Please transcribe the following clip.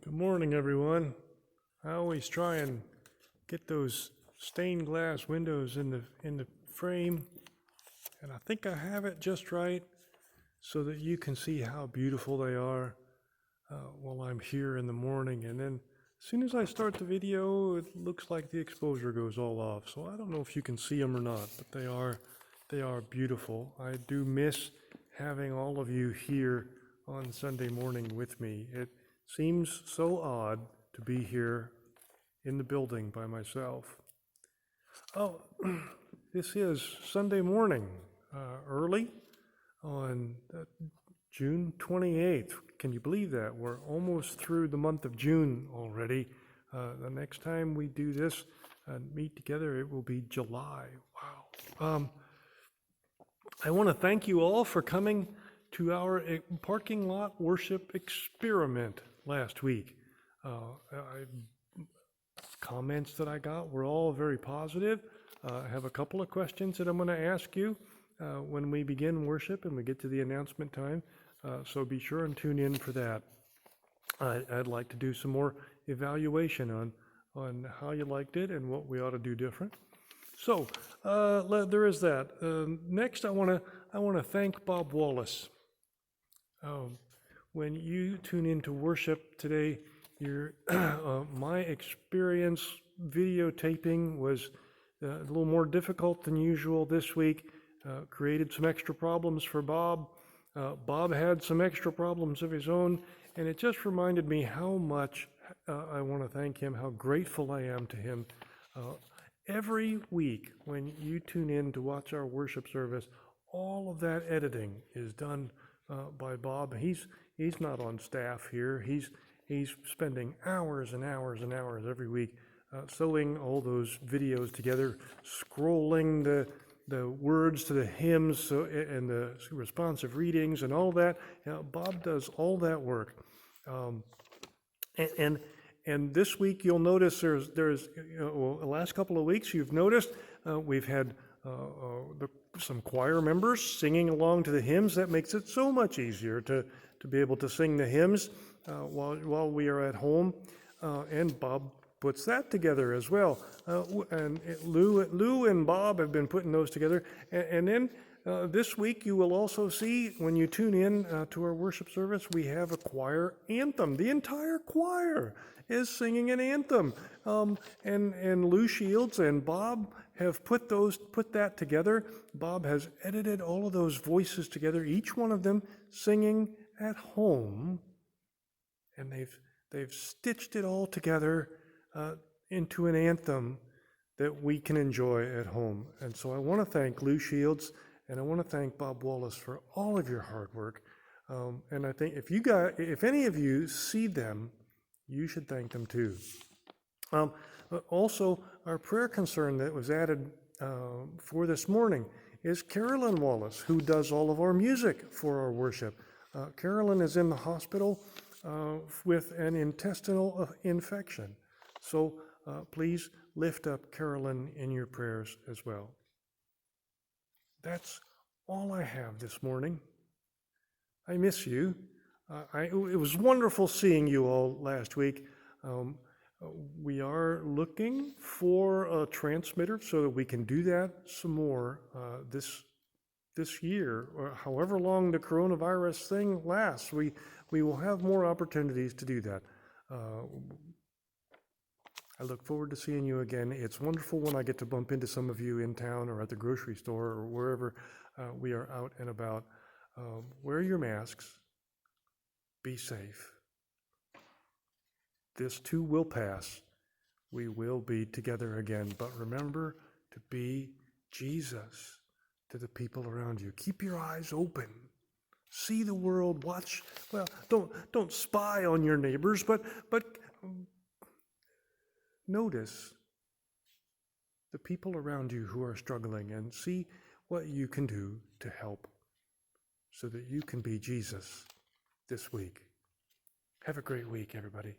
Good morning, everyone. I always try and get those stained glass windows in the frame, and I think I have it just right so that you can see how beautiful they are while I'm here in the morning. And then as soon as I start the video, it looks like the exposure goes all off. So I don't know if you can see them or not, but they are beautiful. I do miss having all of you here on Sunday morning with me. It seems so odd to be here in the building by myself. Oh, this is Sunday morning, early on June 28th. Can you believe that? We're almost through the month of June already. The next time we do this and meet together, it will be July. Wow. I want to thank you all for coming to our parking lot worship experiment last week. Comments that I got were all very positive. I have a couple of questions that I'm going to ask you when we begin worship and we get to the announcement time, so be sure and tune in for that. I'd like to do some more evaluation on how you liked it and what we ought to do different. So there is that. Next, I want to thank Bob Wallace. When you tune into worship today, my experience videotaping was a little more difficult than usual this week. Created some extra problems for Bob. Bob had some extra problems of his own, and it just reminded me how much I want to thank him, how grateful I am to him. Every week when you tune in to watch our worship service, all of that editing is done by Bob. He's not on staff here. He's spending hours and hours and hours every week sewing all those videos together, scrolling the words to the hymns and the responsive readings and all that. Bob does all that work. And this week you'll notice there's the last couple of weeks you've noticed we've had some choir members singing along to the hymns. That makes it so much easier to be able to sing the hymns while we are at home. And Bob puts that together as well. And Lou and Bob have been putting those together. And then this week you will also see, when you tune in to our worship service, we have a choir anthem. The entire choir is singing an anthem. And Lou Shields and Bob have put that together. Bob has edited all of those voices together, each one of them singing at home, and they've stitched it all together into an anthem that we can enjoy at home. And so I want to thank Lou Shields and I want to thank Bob Wallace for all of your hard work. And I think if any of you see them, you should thank them too. Also, our prayer concern that was added for this morning is Carolyn Wallace, who does all of our music for our worship. Carolyn is in the hospital with an intestinal infection. So please lift up Carolyn in your prayers as well. That's all I have this morning. I miss you. It was wonderful seeing you all last week. We are looking for a transmitter so that we can do that some more this year, or however long the coronavirus thing lasts. We will have more opportunities to do that. I look forward to seeing you again. It's wonderful when I get to bump into some of you in town or at the grocery store or wherever we are out and about. Wear your masks. Be safe. This too will pass. We will be together again. But remember to be Jesus to the people around you. Keep your eyes open. See the world. Watch. Well, don't spy on your neighbors, but notice the people around you who are struggling and see what you can do to help so that you can be Jesus this week. Have a great week, everybody.